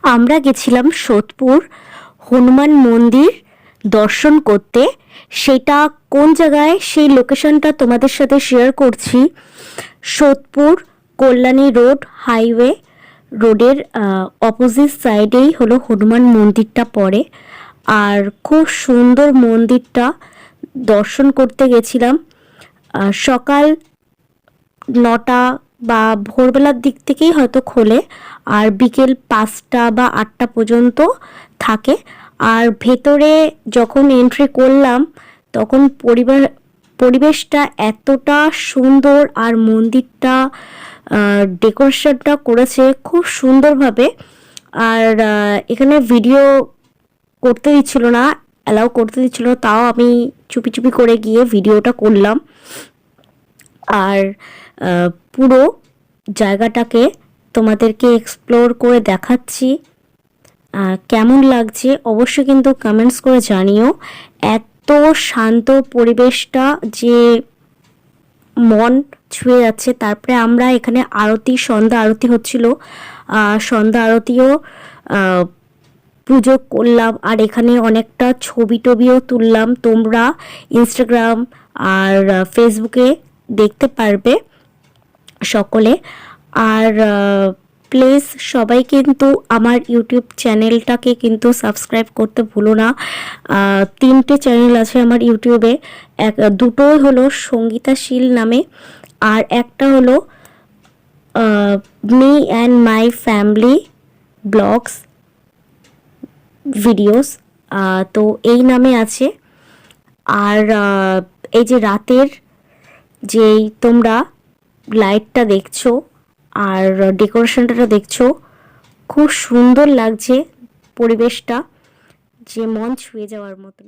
আমরা গেছিলাম সোদপুর হনুমান মন্দির দর্শন করতে। সেটা কোন জায়গায় সেই লোকেশনটা তোমাদের সাথে শেয়ার করছি। সোদপুর কল্যাণী রোড হাইওয়ে রোডের অপোজিট সাইডেই হলো হনুমান মন্দিরটা পড়ে। আর খুব সুন্দর মন্দিরটা, দর্শন করতে গেছিলাম। সকাল 9টা বা ভোরবেলার দিক থেকেই হয়তো খোলে, আর বিকেল 5টা বা 8টা পর্যন্ত থাকে। আর ভেতরে যখন এন্ট্রি করলাম তখন পরিবেশটা এতটা সুন্দর, আর মন্দিরটা ডেকোরেশনটা করেছে খুব সুন্দরভাবে। আর এখানে ভিডিও করতে দিচ্ছিল না, অ্যালাউ করতে দিচ্ছিল, তাও আমি চুপি চুপি করে গিয়ে ভিডিওটা করলাম। আর পুরো জায়গাটাকে তোমাদেরকে এক্সপ্লোর করে দেখাচ্ছি। কেমন লাগছে অবশ্যই কিন্তু কমেন্টস করে জানিও। এত শান্ত পরিবেশটা যে মন ছুঁয়ে যাচ্ছে। তারপরে আমরা এখানে সন্ধ্যা আরতি হচ্ছিল, সন্ধ্যা আরতিও পুজো করলাম। আর এখানে অনেকটা ছবি টবিও তুললাম, তোমরা ইনস্টাগ্রাম আর ফেসবুকে দেখতে পারবে সকলে। আর প্লিজ সবাই কিন্তু আমার ইউটিউব চ্যানেলটাকে কিন্তু সাবস্ক্রাইব করতে ভুলো না। 3টে চ্যানেল আছে আমার ইউটিউবে। দুটোই হলো সঙ্গীতা শীল নামে, আর একটা হলো me and my family vlogs videos, তো এই নামে আছে। আর এই যে রাতের যেই তোমরা লাইটটা দেখছো আর ডেকোরেশনটা দেখছো, খুব সুন্দর লাগছে পরিবেশটা, যে মন ছুঁয়ে যাওয়ার মতন।